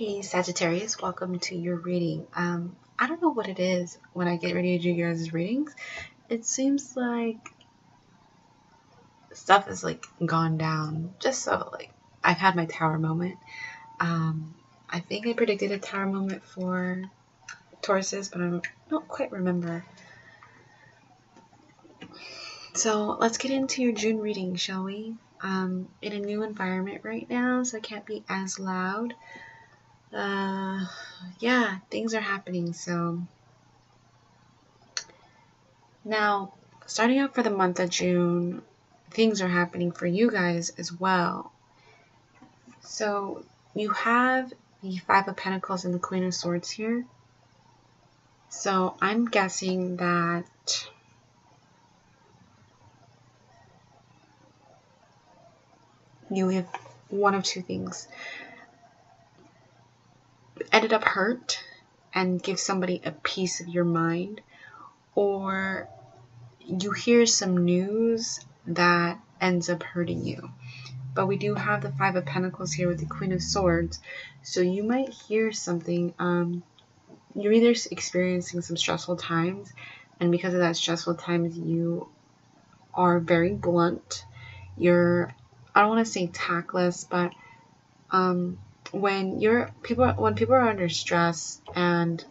Hey Sagittarius, welcome to your reading. I don't know what it is when I get ready to do your guys' readings. It seems like stuff is like gone down. Just so like I've had my tower moment. I think I predicted a tower moment for Tauruses, but I don't quite remember. So let's get into your June reading, shall we? In a new environment right now, so I can't be as loud. Yeah, things are happening. So now, starting out for the month of June, things are happening for you guys as well. So you have the Five of Pentacles and the Queen of Swords here. So I'm guessing that you have one of two things. Ended up hurt and give somebody a piece of your mind, or you hear some news that ends up hurting you. But we do have the Five of Pentacles here with the Queen of Swords, so you might hear something. You're either experiencing some stressful times, and because of that stressful times, you are very blunt. You're, I don't want to say tactless, but when people are under stress and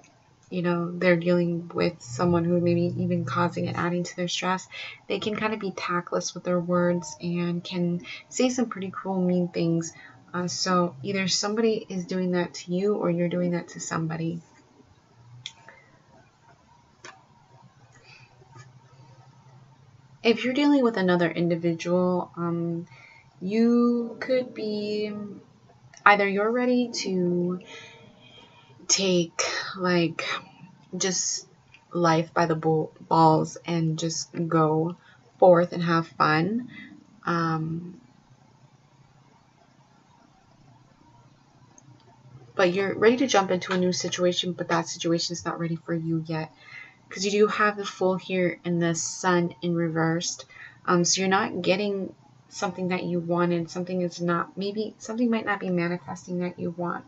they're dealing with someone who maybe even causing and adding to their stress, they can kind of be tactless with their words and can say some pretty cruel, mean things. So either somebody is doing that to you or you're doing that to somebody. If you're dealing with another individual, you could be either you're ready to take like just life by the balls and just go forth and have fun. But you're ready to jump into a new situation, but that situation is not ready for you yet, because you do have the Fool here and the Sun in reversed. So you're not getting something that you wanted. Something might not be manifesting that you want.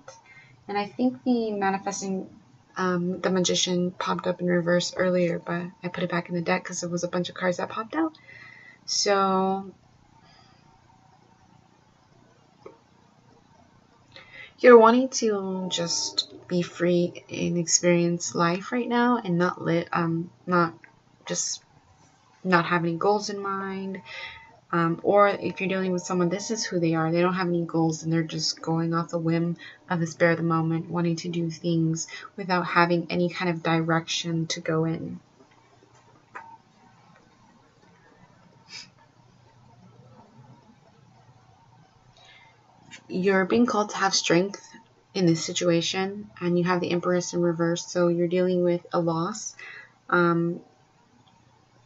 And I think the manifesting, the Magician popped up in reverse earlier, but I put it back in the deck because it was a bunch of cards that popped out. So you're wanting to just be free and experience life right now, and not have any goals in mind. Or if you're dealing with someone, this is who they are. They don't have any goals and they're just going off the whim of the spur of the moment, wanting to do things without having any kind of direction to go in. You're being called to have strength in this situation, and you have the Empress in reverse, so you're dealing with a loss.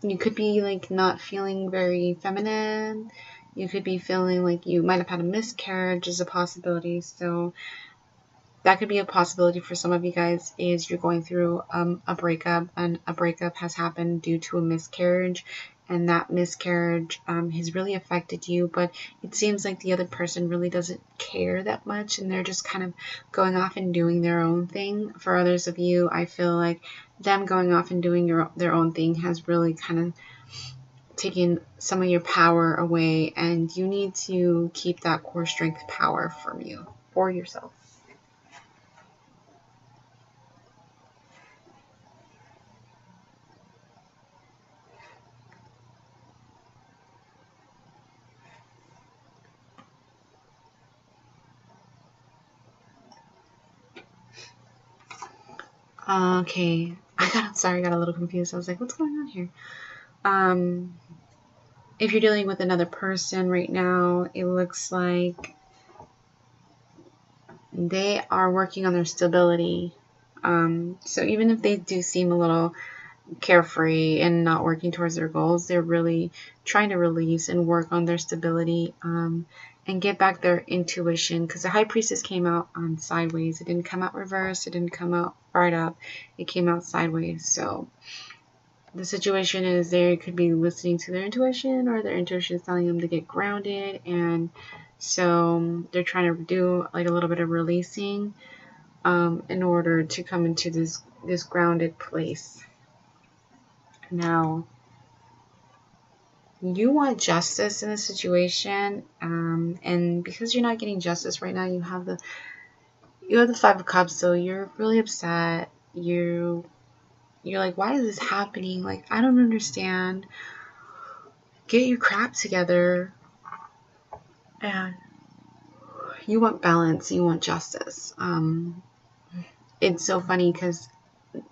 You could be like not feeling very feminine. You could be feeling like you might have had a miscarriage is a possibility. So that could be a possibility for some of you guys, is you're going through a breakup, and a breakup has happened due to a miscarriage, and that miscarriage has really affected you, but it seems like the other person really doesn't care that much, and they're just kind of going off and doing their own thing. For others of you, I feel like them going off and doing their own thing has really kind of taken some of your power away, and you need to keep that core strength power from you for yourself. Okay, I got a little confused. I was like, what's going on here? If you're dealing with another person right now, it looks like they are working on their stability. So even if they do seem a little carefree and not working towards their goals, they're really trying to release and work on their stability, and get back their intuition, because the High Priestess came out on sideways. It didn't come out reversed. It didn't come out right up. It came out sideways. So the situation is they could be listening to their intuition, or their intuition is telling them to get grounded, and so they're trying to do like a little bit of releasing. in order to come into this grounded place. Now, you want justice in this situation, and because you're not getting justice right now, you have the Five of Cups, so you're really upset. You're like, why is this happening? Like, I don't understand. Get your crap together. And you want balance. You want justice. It's so funny because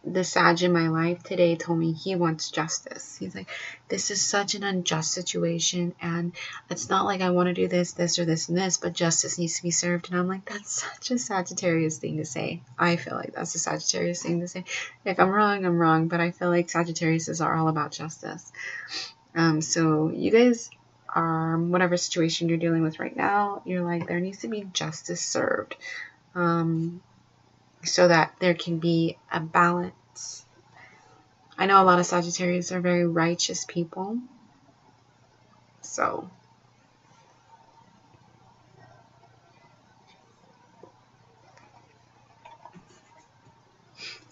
the Sag in my life today told me he wants justice. He's like, this is such an unjust situation, and it's not like I want to do this, or this, and this, but justice needs to be served. And I'm like, that's such a Sagittarius thing to say. I feel like that's a Sagittarius thing to say. If I'm wrong, I'm wrong, but I feel like Sagittariuses are all about justice. So you guys are, whatever situation you're dealing with right now, you're like, there needs to be justice served. So that there can be a balance. I know a lot of Sagittarius are very righteous people. So,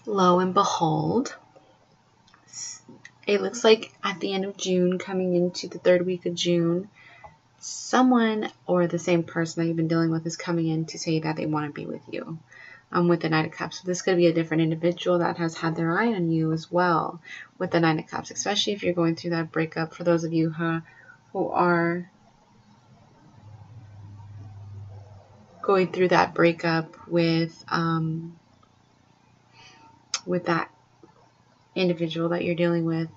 lo and behold, it looks like at the end of June, coming into the third week of June, someone or the same person that you've been dealing with is coming in to say that they want to be with you. With the Knight of Cups. So this could be a different individual that has had their eye on you as well with the Knight of Cups, especially if you're going through that breakup. For those of you who are going through that breakup with that individual that you're dealing with.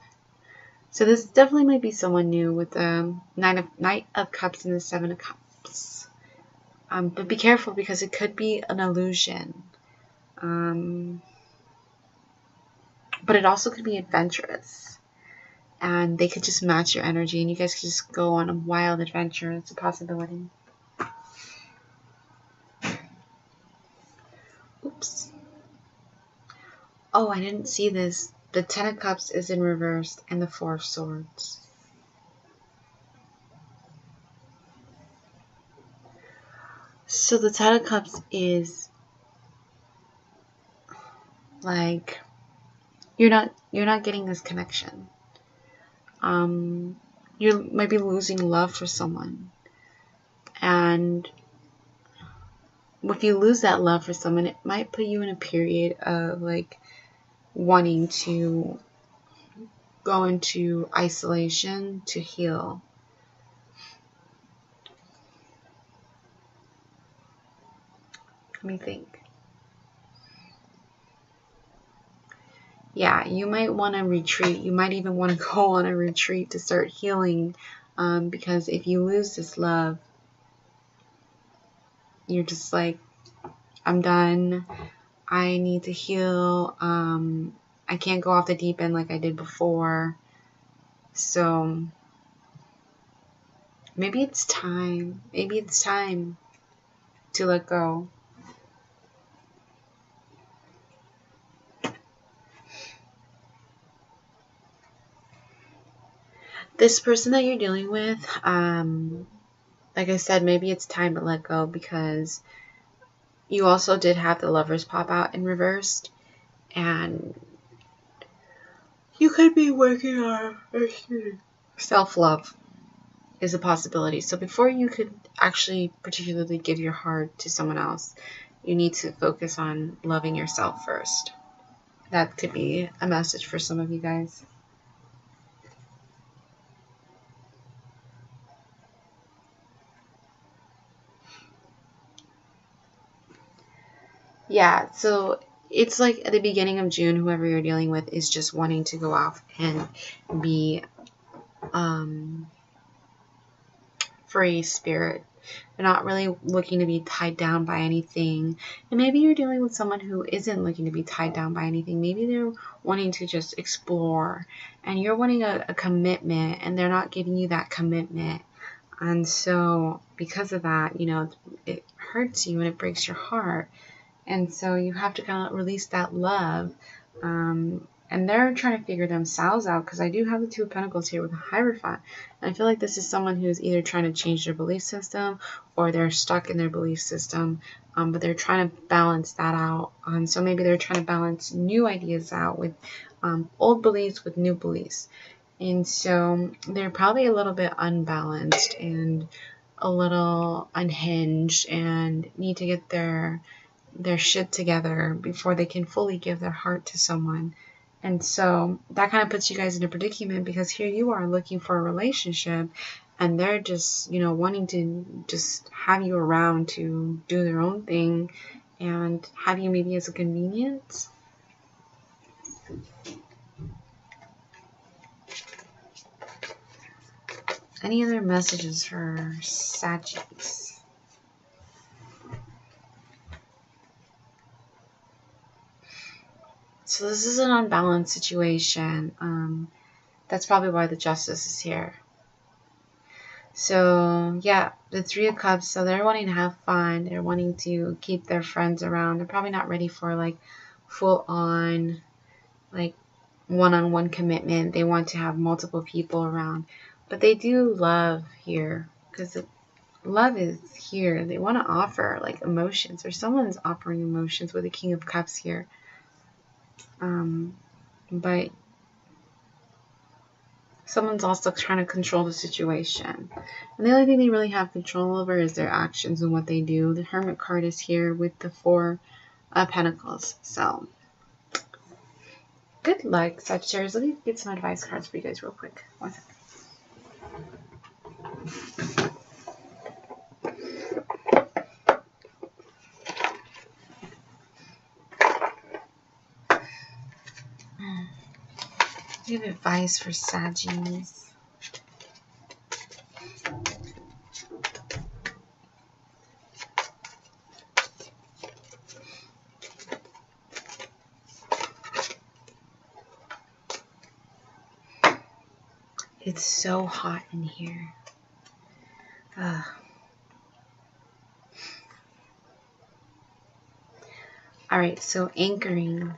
So this definitely might be someone new with the Knight of Cups and the Seven of Cups. But be careful because it could be an illusion. But it also could be adventurous. And they could just match your energy and you guys could just go on a wild adventure. It's a possibility. Oops. Oh, I didn't see this. The Ten of Cups is in reverse and the Four of Swords. So the Ten of Cups is like you're not getting this connection. You might be losing love for someone, and if you lose that love for someone, it might put you in a period of like wanting to go into isolation to heal. Let me think. Yeah, you might want to retreat. You might even want to go on a retreat to start healing, because if you lose this love, you're just like, I'm done. I need to heal. I can't go off the deep end like I did before. So maybe it's time. Maybe it's time to let go. This person that you're dealing with, like I said, maybe it's time to let go because you also did have the Lovers pop out in reversed, and you could be working on self-love is a possibility. So before you could actually particularly give your heart to someone else, you need to focus on loving yourself first. That could be a message for some of you guys. Yeah, so it's like at the beginning of June, whoever you're dealing with is just wanting to go off and be free spirit. They're not really looking to be tied down by anything. And maybe you're dealing with someone who isn't looking to be tied down by anything. Maybe they're wanting to just explore, and you're wanting a commitment, and they're not giving you that commitment. And so because of that, you know, it hurts you and it breaks your heart. And so you have to kind of release that love. And they're trying to figure themselves out, because I do have the Two of Pentacles here with a Hierophant. And I feel like this is someone who's either trying to change their belief system, or they're stuck in their belief system, but they're trying to balance that out. So maybe they're trying to balance new ideas out with old beliefs with new beliefs. And so they're probably a little bit unbalanced and a little unhinged, and need to get their shit together before they can fully give their heart to someone. And so that kind of puts you guys in a predicament, because here you are looking for a relationship, and they're just, you know, wanting to just have you around to do their own thing and have you maybe as a convenience. Any other messages for Sagittarius? So this is an unbalanced situation. That's probably why the Justice is here. So yeah, the Three of Cups. So they're wanting to have fun. They're wanting to keep their friends around. They're probably not ready for like full on, like one-on-one commitment. They want to have multiple people around. But they do love here, because love is here. They want to offer like emotions, or someone's offering emotions with the King of Cups here. But someone's also trying to control the situation. And the only thing they really have control over is their actions and what they do. The Hermit card is here with the Four of Pentacles. So good luck, Sagittarius. Let me get some advice cards for you guys real quick. One second. Give advice for Sagittarius. It's so hot in here. All right, so anchoring.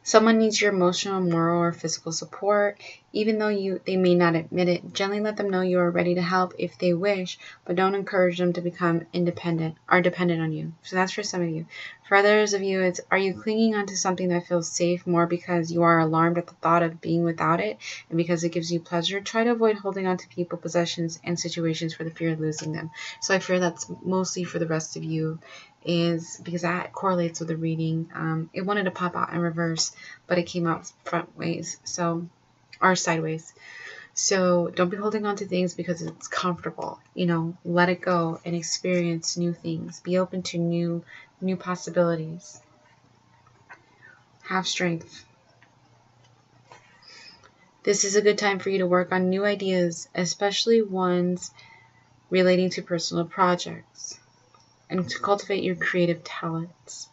Someone needs your emotional, moral, or physical support. Even though they may not admit it, gently let them know you are ready to help if they wish, but don't encourage them to become independent or dependent on you. So that's for some of you. For others of you, it's, are you clinging onto something that feels safe more because you are alarmed at the thought of being without it and because it gives you pleasure? Try to avoid holding on to people, possessions, and situations for the fear of losing them. So I fear that's mostly for the rest of you, is because that correlates with the reading. It wanted to pop out in reverse, but it came out front ways, so, or sideways. So don't be holding on to things because it's comfortable. You know, let it go and experience new things. Be open to new possibilities. Have strength. This is a good time for you to work on new ideas, especially ones relating to personal projects, and to cultivate your creative talents.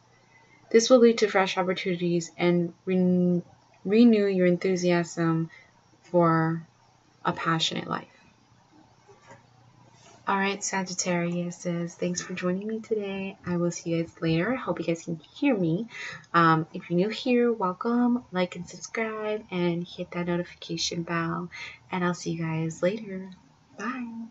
This will lead to fresh opportunities and renew your enthusiasm for a passionate life. All right, Sagittarius, thanks for joining me today. I will see you guys later. I hope you guys can hear me. If you're new here, welcome. Like and subscribe and hit that notification bell. And I'll see you guys later. Bye.